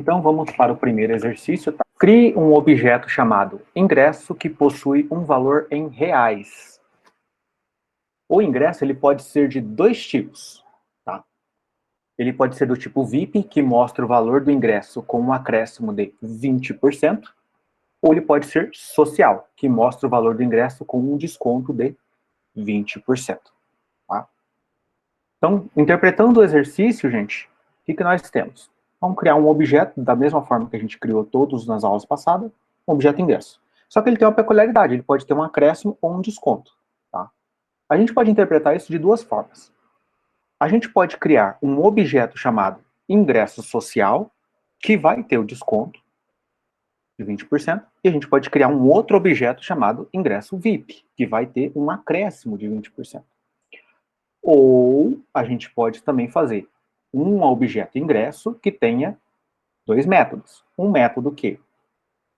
Então vamos para o primeiro exercício. Tá? Crie um objeto chamado ingresso que possui um valor em reais. O ingresso ele pode ser de dois tipos. Tá? Ele pode ser do tipo VIP, que mostra o valor do ingresso com um acréscimo de 20%, ou ele pode ser social, que mostra o valor do ingresso com um desconto de 20%. Tá? Então, interpretando o exercício, gente, o que nós temos? Vamos criar um objeto da mesma forma que a gente criou todos nas aulas passadas, um objeto ingresso. Só que ele tem uma peculiaridade, ele pode ter um acréscimo ou um desconto. Tá? A gente pode interpretar isso de duas formas. A gente pode criar um objeto chamado ingresso social, que vai ter o desconto de 20%, e a gente pode criar um outro objeto chamado ingresso VIP, que vai ter um acréscimo de 20%. Ou a gente pode também fazer um objeto ingresso que tenha dois métodos. Um método que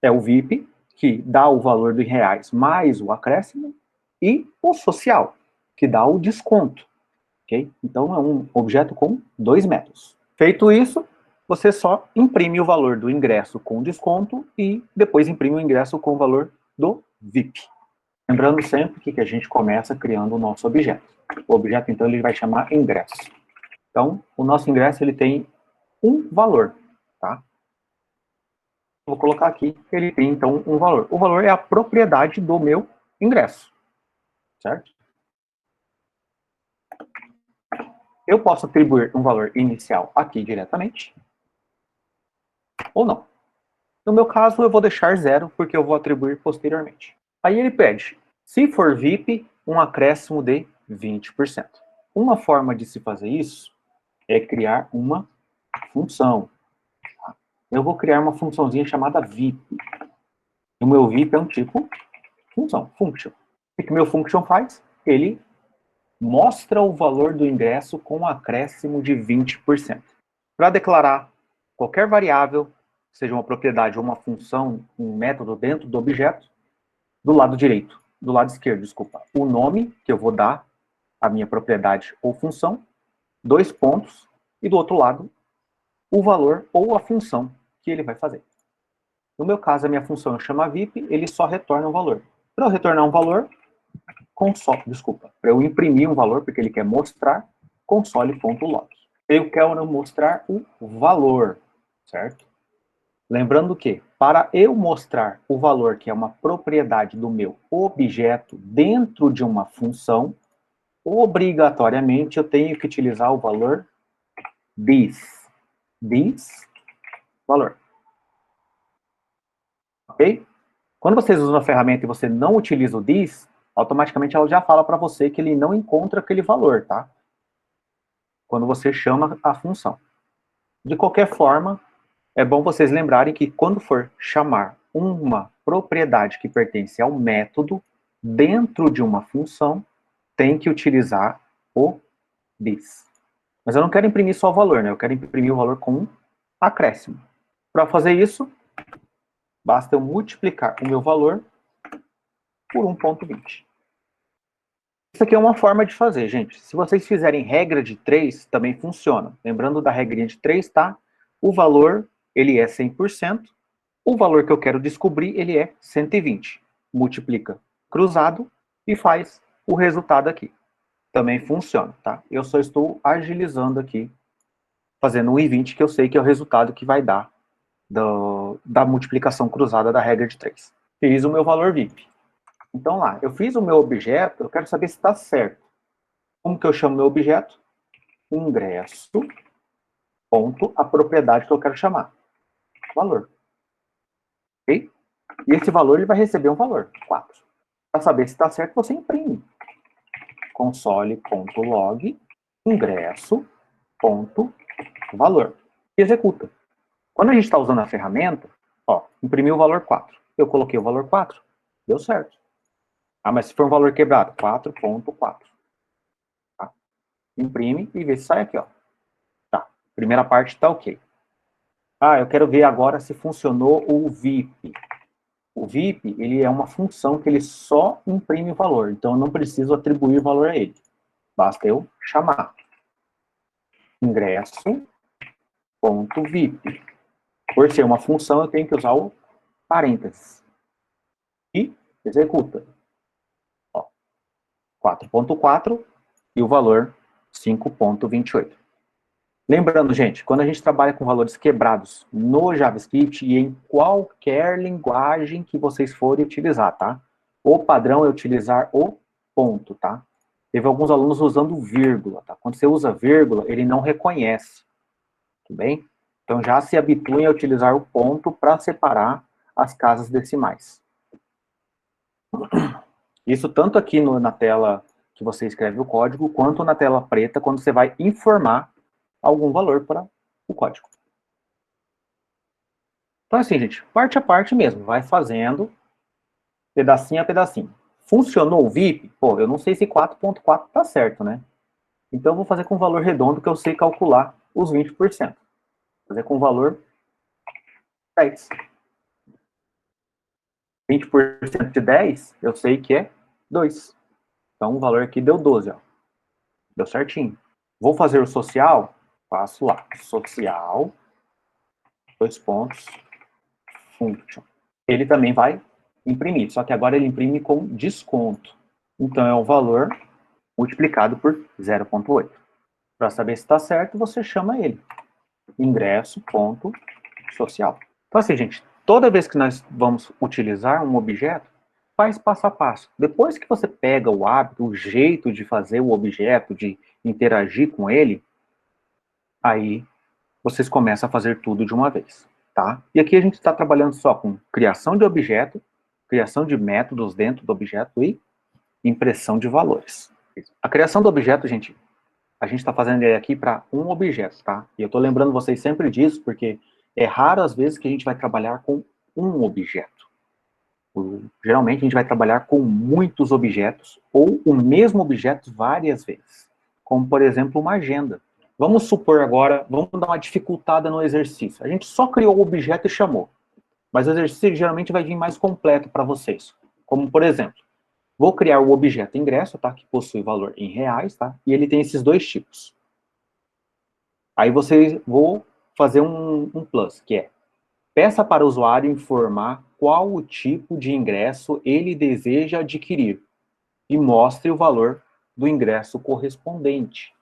é o VIP, que dá o valor dos reais mais o acréscimo, e o social, que dá o desconto. Okay? Então é um objeto com dois métodos. Feito isso, você só imprime o valor do ingresso com desconto e depois imprime o ingresso com o valor do VIP. Lembrando sempre que a gente começa criando o nosso objeto. O objeto, então, ele vai chamar ingresso. Então, o nosso ingresso ele tem um valor. Tá? Vou colocar aqui, ele tem, então, um valor. O valor é a propriedade do meu ingresso. Certo? Eu posso atribuir um valor inicial aqui diretamente, ou não. No meu caso, eu vou deixar 0, porque eu vou atribuir posteriormente. Aí ele pede, se for VIP, um acréscimo de 20%. Uma forma de se fazer isso é criar uma função. Eu vou criar uma funçãozinha chamada VIP. O meu VIP é um tipo função, function. O que o meu function faz? Ele mostra o valor do ingresso com um acréscimo de 20%. Para declarar qualquer variável, seja uma propriedade ou uma função, um método dentro do objeto, do lado direito, do lado esquerdo, desculpa, o nome que eu vou dar à minha propriedade ou função, 2 pontos, e do outro lado, o valor ou a função que ele vai fazer. No meu caso, a minha função chama VIP, ele só retorna um valor. Para eu retornar um valor, para eu imprimir um valor, porque ele quer mostrar, console.log. Eu quero mostrar o valor, certo? Lembrando que, para eu mostrar o valor, que é uma propriedade do meu objeto dentro de uma função, obrigatoriamente eu tenho que utilizar o valor this. This, valor. Ok? Quando vocês usam a ferramenta e você não utiliza o this, automaticamente ela já fala para você que ele não encontra aquele valor, tá? Quando você chama a função. De qualquer forma, é bom vocês lembrarem que quando for chamar uma propriedade que pertence ao método dentro de uma função, tem que utilizar o this. Mas eu não quero imprimir só o valor, né? Eu quero imprimir o valor com um acréscimo. Para fazer isso, basta eu multiplicar o meu valor por 1,20. Isso aqui é uma forma de fazer, gente. Se vocês fizerem regra de 3, também funciona. Lembrando da regrinha de 3, tá? O valor, ele é 100%. O valor que eu quero descobrir, ele é 120. Multiplica cruzado e faz o resultado aqui. Também funciona, tá? Eu só estou agilizando aqui, fazendo 1,20, que eu sei que é o resultado que vai dar da multiplicação cruzada da regra de 3. Fiz o meu valor VIP. Então lá, eu fiz o meu objeto, eu quero saber se está certo. Como que eu chamo meu objeto? Ingresso, ponto, a propriedade que eu quero chamar. Valor. Ok? E esse valor ele vai receber um valor, 4. Para saber se está certo, você imprime. Console.log, ingresso, ponto, valor. E executa. Quando a gente está usando a ferramenta, ó, imprimiu o valor 4. Eu coloquei o valor 4, deu certo. Ah, mas se for um valor quebrado, 4,4. Tá? Imprime e vê se sai aqui, ó. Tá, primeira parte está ok. Ah, eu quero ver agora se funcionou o VIP. O VIP, ele é uma função que ele só imprime o valor, então eu não preciso atribuir valor a ele. Basta eu chamar. Ingresso.VIP. Por ser uma função, eu tenho que usar o parênteses. E executa. 4.4 e o valor 5.28. Lembrando, gente, quando a gente trabalha com valores quebrados no JavaScript e em qualquer linguagem que vocês forem utilizar, tá? O padrão é utilizar o ponto, tá? Teve alguns alunos usando vírgula, tá? Quando você usa vírgula, ele não reconhece, tudo bem? Então já se habituem a utilizar o ponto para separar as casas decimais. Isso tanto aqui na tela que você escreve o código, quanto na tela preta, quando você vai informar algum valor para o código. Então, assim, gente, parte a parte mesmo, vai fazendo pedacinho a pedacinho. Funcionou o VIP? Pô, eu não sei se 4.4 tá certo, né? Então, eu vou fazer com valor redondo, que eu sei calcular os 20%. Vou fazer com valor 10. 20% de 10, eu sei que é 2. Então, o valor aqui deu 12, ó. Deu certinho. Vou fazer o social? Faço lá. Social, 2 pontos, function. Ele também vai imprimir, só que agora ele imprime com desconto. Então, é o valor multiplicado por 0,8. Para saber se está certo, você chama ele. Ingresso.social. Então, assim, gente, toda vez que nós vamos utilizar um objeto, faz passo a passo. Depois que você pega o hábito, o jeito de fazer o objeto, de interagir com ele, aí vocês começam a fazer tudo de uma vez, tá? E aqui a gente está trabalhando só com criação de objeto, criação de métodos dentro do objeto e impressão de valores. A criação do objeto, gente, a gente está fazendo ele aqui para um objeto, tá? E eu estou lembrando vocês sempre disso, porque é raro as vezes que a gente vai trabalhar com um objeto. Geralmente a gente vai trabalhar com muitos objetos, ou o mesmo objeto várias vezes. Como, por exemplo, uma agenda. Vamos supor agora, vamos dar uma dificultada no exercício. A gente só criou o objeto e chamou. Mas o exercício geralmente vai vir mais completo para vocês. Como, por exemplo, vou criar o objeto ingresso, tá? Que possui valor em reais, tá? E ele tem esses dois tipos. Aí vocês vou fazer um plus, que é peça para o usuário informar qual o tipo de ingresso ele deseja adquirir e mostre o valor do ingresso correspondente.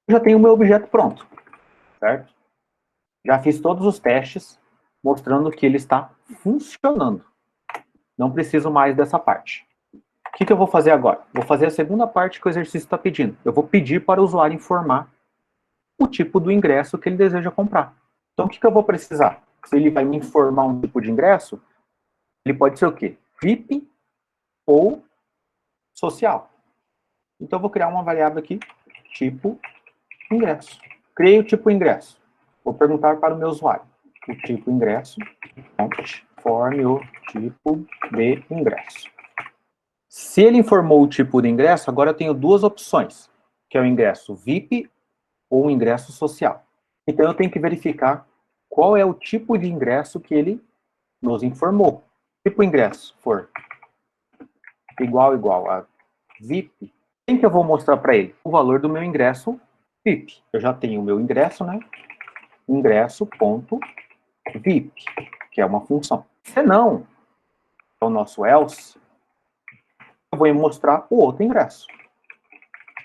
Eu já tenho o meu objeto pronto, certo? Já fiz todos os testes mostrando que ele está funcionando. Não preciso mais dessa parte. O que eu vou fazer agora? Vou fazer a segunda parte que o exercício está pedindo. Eu vou pedir para o usuário informar o tipo do ingresso que ele deseja comprar. Então, o que eu vou precisar? Se ele vai me informar um tipo de ingresso, ele pode ser o quê? VIP ou social. Então, eu vou criar uma variável aqui, tipo ingresso. Criei o tipo ingresso. Vou perguntar para o meu usuário. O tipo ingresso, informe o tipo de ingresso. Se ele informou o tipo de ingresso, agora eu tenho duas opções, que é o ingresso VIP ou o ingresso social. Então, eu tenho que verificar qual é o tipo de ingresso que ele nos informou. Se o ingresso for igual a VIP, quem que eu vou mostrar para ele? O valor do meu ingresso VIP. Eu já tenho o meu ingresso, né? Ingresso.VIP, que é uma função. Se não, é o nosso else, eu vou mostrar o outro ingresso.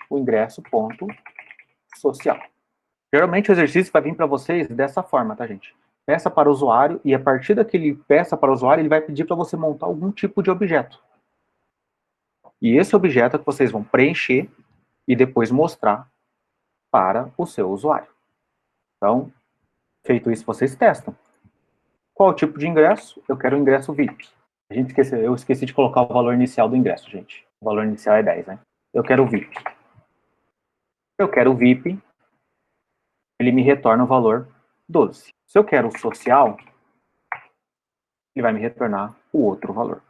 O ingresso.social. Geralmente o exercício vai vir para vocês dessa forma, tá, gente? Peça para o usuário, e a partir daquele peça para o usuário, ele vai pedir para você montar algum tipo de objeto. E esse objeto é que vocês vão preencher e depois mostrar para o seu usuário. Então, feito isso, vocês testam. Qual o tipo de ingresso? Eu quero o ingresso VIP. Eu esqueci de colocar o valor inicial do ingresso, gente. O valor inicial é 10, né? Eu quero o VIP. Eu quero o VIP, ele me retorna o valor 12. Se eu quero o social, ele vai me retornar o outro valor.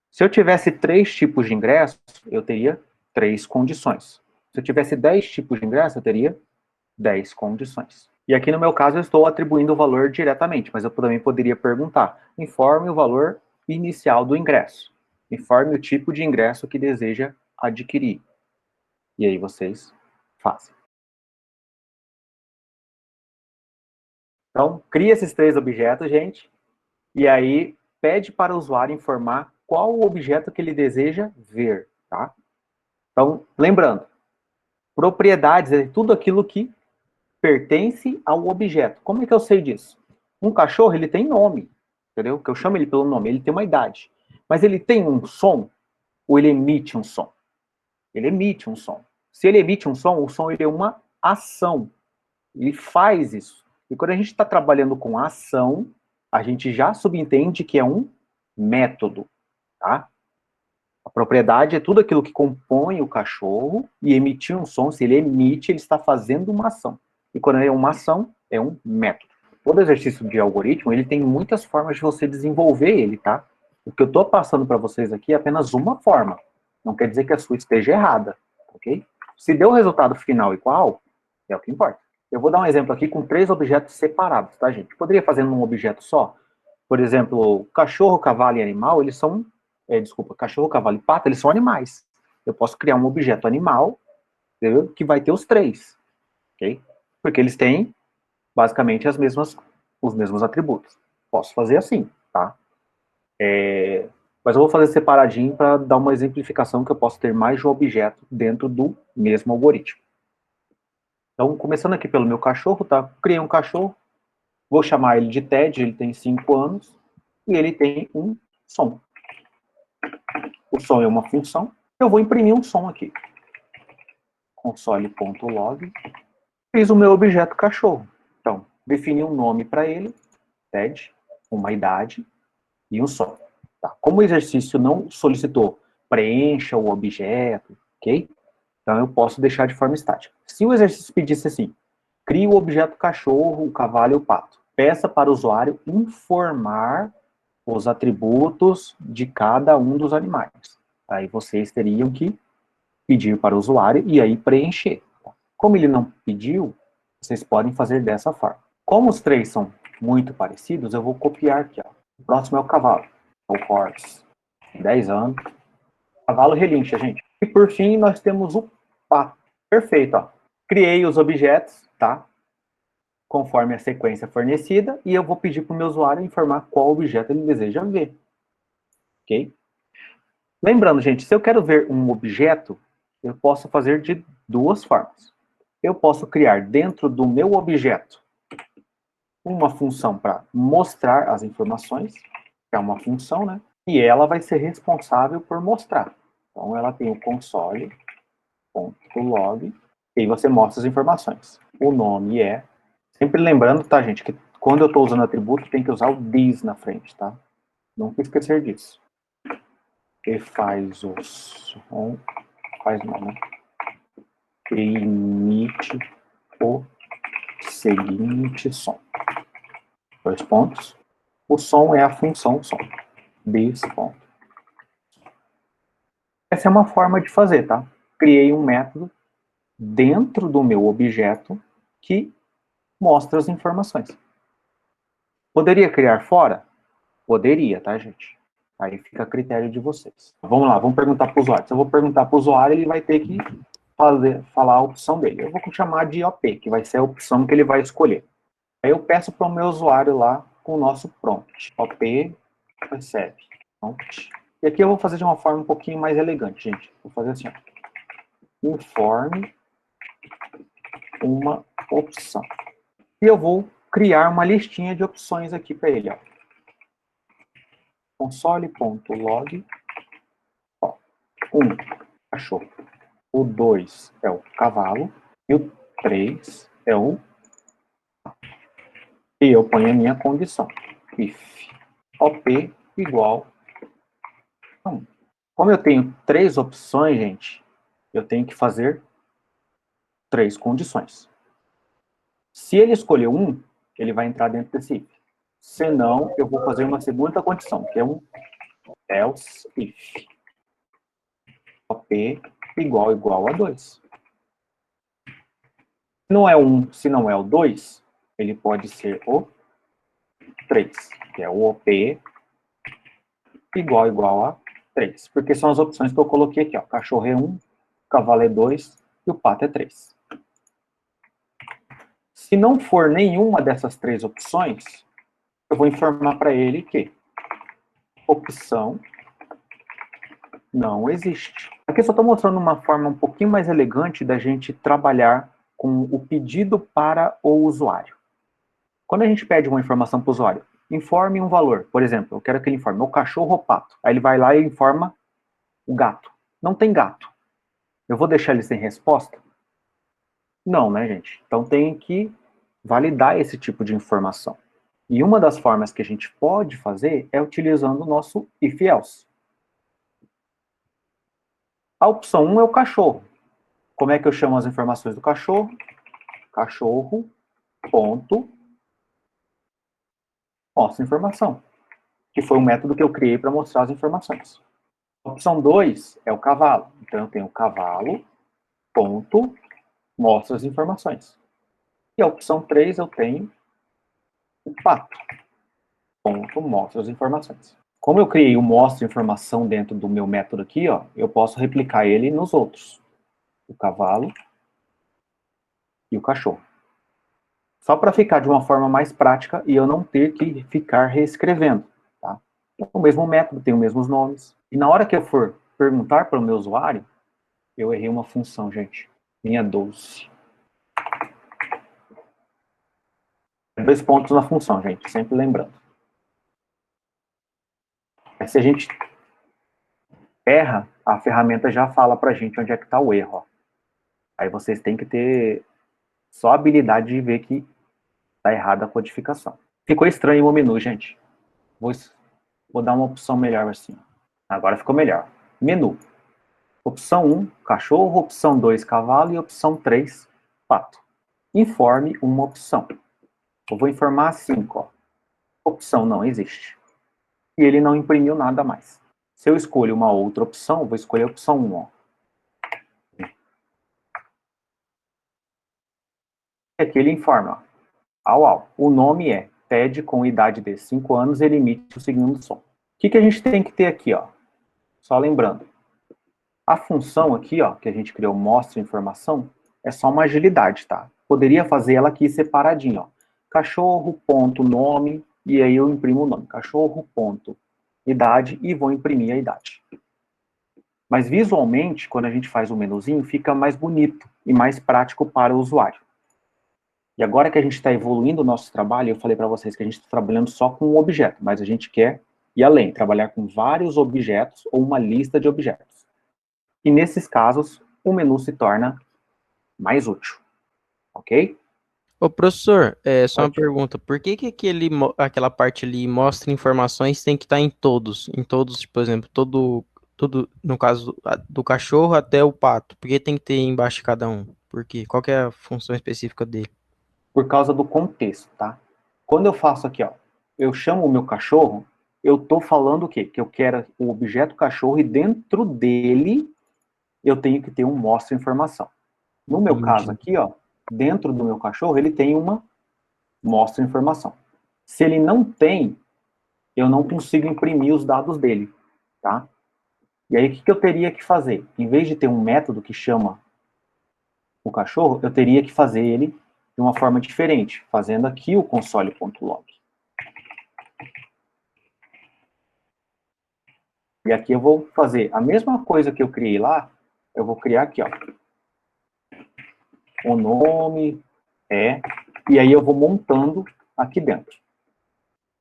Se eu tivesse 3 tipos de ingresso, eu teria 3 condições. Se eu tivesse 10 tipos de ingresso, eu teria 10 condições. E aqui no meu caso eu estou atribuindo o valor diretamente, mas eu também poderia perguntar: informe o valor inicial do ingresso. Informe o tipo de ingresso que deseja adquirir. E aí vocês fazem. Então, cria esses 3 objetos, gente, e aí pede para o usuário informar qual o objeto que ele deseja ver, tá? Então, lembrando, propriedades é tudo aquilo que pertence ao objeto. Como é que eu sei disso? Um cachorro, ele tem nome, entendeu? Que eu chamo ele pelo nome, ele tem uma idade. Mas ele tem um som ou ele emite um som? Ele emite um som. Se ele emite um som, o som ele é uma ação. Ele faz isso. E quando a gente está trabalhando com ação, a gente já subentende que é um método, tá? A propriedade é tudo aquilo que compõe o cachorro e emitir um som. Se ele emite, ele está fazendo uma ação. E quando é uma ação, é um método. Todo exercício de algoritmo, ele tem muitas formas de você desenvolver ele, tá? O que eu estou passando para vocês aqui é apenas uma forma. Não quer dizer que a sua esteja errada, ok? Se deu o resultado final igual, é o que importa. Eu vou dar um exemplo aqui com 3 objetos separados, tá, gente? Poderia fazer num objeto só? Por exemplo, cachorro, cavalo e animal, eles são... cachorro, cavalo e pato, eles são animais. Eu posso criar um objeto animal, entendeu? Que vai ter os 3, ok? Porque eles têm, basicamente, os mesmos atributos. Posso fazer assim, tá? Mas eu vou fazer separadinho para dar uma exemplificação que eu posso ter mais de um objeto dentro do mesmo algoritmo. Então, começando aqui pelo meu cachorro, tá? Criei um cachorro, vou chamar ele de Ted, ele tem 5 anos, e ele tem um som. O som é uma função, eu vou imprimir um som aqui. Console.log, fiz o meu objeto cachorro. Então, defini um nome para ele, Ted, uma idade e um som. Tá? Como o exercício não solicitou preencha o objeto, ok? Então eu posso deixar de forma estática. Se o exercício pedisse assim, crie o objeto cachorro, o cavalo e o pato. Peça para o usuário informar os atributos de cada um dos animais. Aí vocês teriam que pedir para o usuário e aí preencher. Como ele não pediu, vocês podem fazer dessa forma. Como os 3 são muito parecidos, eu vou copiar aqui. Ó. O próximo é o cavalo. O horse. 10 anos. Cavalo relincha, gente. E por fim, nós temos o pato. Perfeito, ó. Criei os objetos, tá? Conforme a sequência fornecida, e eu vou pedir para o meu usuário informar qual objeto ele deseja ver. Ok? Lembrando, gente, se eu quero ver um objeto, eu posso fazer de 2 formas. Eu posso criar dentro do meu objeto uma função para mostrar as informações, que é uma função, né? E ela vai ser responsável por mostrar. Então, ela tem o console.log, e aí você mostra as informações. O nome é... Sempre lembrando, tá, gente, que quando eu estou usando atributo, tem que usar o this na frente, tá? Nunca esquecer disso. E faz o som... Faz não, né? Emite o seguinte som. 2 pontos. O som é a função som. This ponto. Essa é uma forma de fazer, tá? Criei um método dentro do meu objeto que mostra as informações. Poderia criar fora? Poderia, tá, gente? Aí fica a critério de vocês. Vamos lá, vamos perguntar para o usuário. Se eu vou perguntar para o usuário, ele vai ter que falar a opção dele. Eu vou chamar de OP, que vai ser a opção que ele vai escolher. Aí eu peço para o meu usuário lá com o nosso prompt. OP recebe. Prompt. E aqui eu vou fazer de uma forma um pouquinho mais elegante, gente. Vou fazer assim, ó. Informe uma opção. E eu vou criar uma listinha de opções aqui para ele, ó. Console.log. 1, cachorro. O 2 é o cavalo. E o 3 é o... E eu ponho a minha condição. If OP igual a 1. Como eu tenho 3 opções, gente, eu tenho que fazer 3 condições. Se ele escolher 1, ele vai entrar dentro desse if. Se não, eu vou fazer uma segunda condição, que é um else if. OP igual a 2. Se não é o 2, ele pode ser o 3, que é o OP igual a 3. Porque são as opções que eu coloquei aqui, ó. Cachorro é 1, cavalo é 2 e o pato é 3. Se não for nenhuma dessas três opções, eu vou informar para ele que opção não existe. Aqui eu só estou mostrando uma forma um pouquinho mais elegante da gente trabalhar com o pedido para o usuário. Quando a gente pede uma informação para o usuário, informe um valor. Por exemplo, eu quero que ele informe o cachorro ou pato. Aí ele vai lá e informa o gato. Não tem gato. Eu vou deixar ele sem resposta? Não, né, gente? Então tem que validar esse tipo de informação. E uma das formas que a gente pode fazer é utilizando o nosso if-else. A opção 1 é o cachorro. Como é que eu chamo as informações do cachorro? Cachorro, ponto, mostra informação. Que foi o método que eu criei para mostrar as informações. A opção 2 é o cavalo. Então eu tenho cavalo, ponto, mostra as informações. E a opção 3 eu tenho o pato, ponto, mostra as informações. Como eu criei o mostra informação dentro do meu método aqui, ó, eu posso replicar ele nos outros. O cavalo e o cachorro. Só para ficar de uma forma mais prática e eu não ter que ficar reescrevendo. Tá? O mesmo método, tem os mesmos nomes. E na hora que eu for perguntar para o meu usuário, eu errei uma função, gente. Linha 12. 2 pontos na função, gente, sempre lembrando. Se a gente erra, a ferramenta já fala para a gente onde é que está o erro. Ó. Aí vocês têm que ter só a habilidade de ver que está errada a codificação. Ficou estranho o menu, gente. Vou dar uma opção melhor assim. Agora ficou melhor. Menu. Opção 1, cachorro. Opção 2, cavalo. E opção 3, pato. Informe uma opção. Eu vou informar a 5. Ó. Opção não existe. E ele não imprimiu nada mais. Se eu escolho uma outra opção, eu vou escolher a opção 1. Ó. E aqui ele informa. Ó. O nome é Ted com idade de 5 anos, ele emite o seguinte som. O que a gente tem que ter aqui? Ó? Só lembrando. A função aqui, ó, que a gente criou, mostra informação, é só uma agilidade, tá? Poderia fazer ela aqui separadinho, ó. Cachorro, ponto, nome, e aí eu imprimo o nome. Cachorro, ponto, idade, e vou imprimir a idade. Mas visualmente, quando a gente faz o menuzinho, fica mais bonito e mais prático para o usuário. E agora que a gente está evoluindo o nosso trabalho, eu falei para vocês que a gente está trabalhando só com um objeto, mas a gente quer ir além, trabalhar com vários objetos ou uma lista de objetos. E nesses casos, o menu se torna mais útil. Ok? Ô, professor, só uma pergunta. Por que que aquela parte ali mostra informações tem que estar em todos? Em todos, por exemplo, no caso do cachorro até o pato. Por que tem que ter embaixo de cada um? Por quê? Qual que é a função específica dele? Por causa do contexto, tá? Quando eu faço aqui, ó, eu chamo o meu cachorro, eu estou falando o quê? Que eu quero o objeto cachorro e dentro dele eu tenho que ter um mostra informação. No meu caso Entendi. aqui, ó, dentro do meu cachorro, ele tem uma mostra informação. Se ele não tem, eu não consigo imprimir os dados dele, tá? E aí, o que eu teria que fazer? Em vez de ter um método que chama o cachorro, eu teria que fazer ele de uma forma diferente, fazendo aqui o console.log. E aqui eu vou fazer a mesma coisa que eu criei lá, eu vou criar aqui, ó. O nome e aí eu vou montando aqui dentro.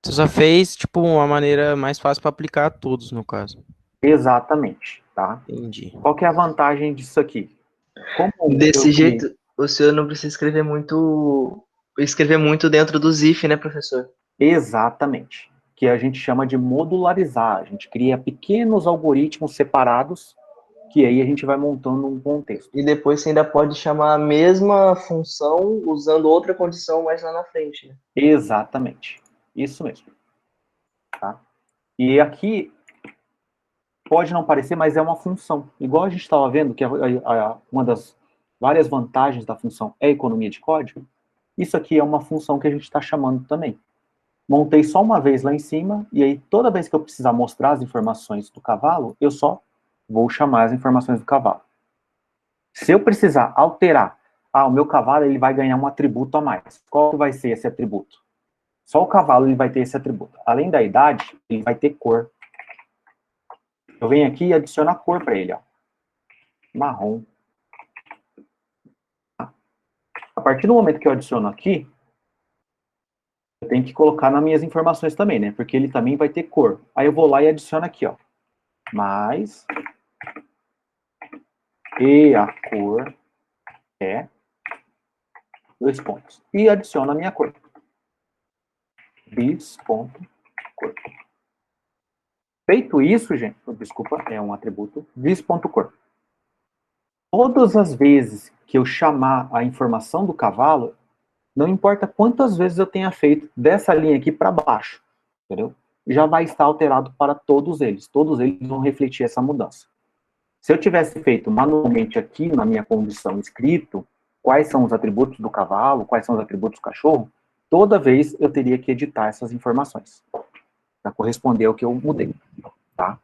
Você só fez, tipo, uma maneira mais fácil para aplicar a todos, no caso. Exatamente, tá? Entendi. Qual que é a vantagem disso aqui? Como eu Desse criei jeito, o senhor não precisa escrever muito dentro do ZIF, né, professor? exatamente, que a gente chama de modularizar, a gente cria pequenos algoritmos separados que aí a gente vai montando um contexto. E depois você ainda pode chamar a mesma função usando outra condição mais lá na frente, né? Exatamente, isso mesmo. Tá? E aqui pode não parecer, mas é uma função. Igual a gente estava vendo que uma das várias vantagens da função é a economia de código, isso aqui é uma função que a gente está chamando também. Montei só uma vez lá em cima, e aí toda vez que eu precisar mostrar as informações do cavalo, eu só vou chamar as informações do cavalo. Se eu precisar alterar o meu cavalo ele vai ganhar um atributo a mais. Qual que vai ser esse atributo? Só o cavalo ele vai ter esse atributo. Além da idade, ele vai ter cor. Eu venho aqui e adiciono a cor para ele, ó. Marrom. A partir do momento que eu adiciono aqui, eu tenho que colocar nas minhas informações também, né? Porque ele também vai ter cor. Aí eu vou lá e adiciono aqui, ó. Mais. E a cor é 2 pontos. E adiciono a minha cor. Bis.cor. Feito isso, gente, desculpa, é um atributo, bis.cor. Todas as vezes que eu chamar a informação do cavalo, não importa quantas vezes eu tenha feito dessa linha aqui para baixo, entendeu? Já vai estar alterado para todos eles vão refletir essa mudança. Se eu tivesse feito manualmente aqui na minha condição escrito, quais são os atributos do cavalo, quais são os atributos do cachorro, toda vez eu teria que editar essas informações para corresponder ao que eu mudei, tá?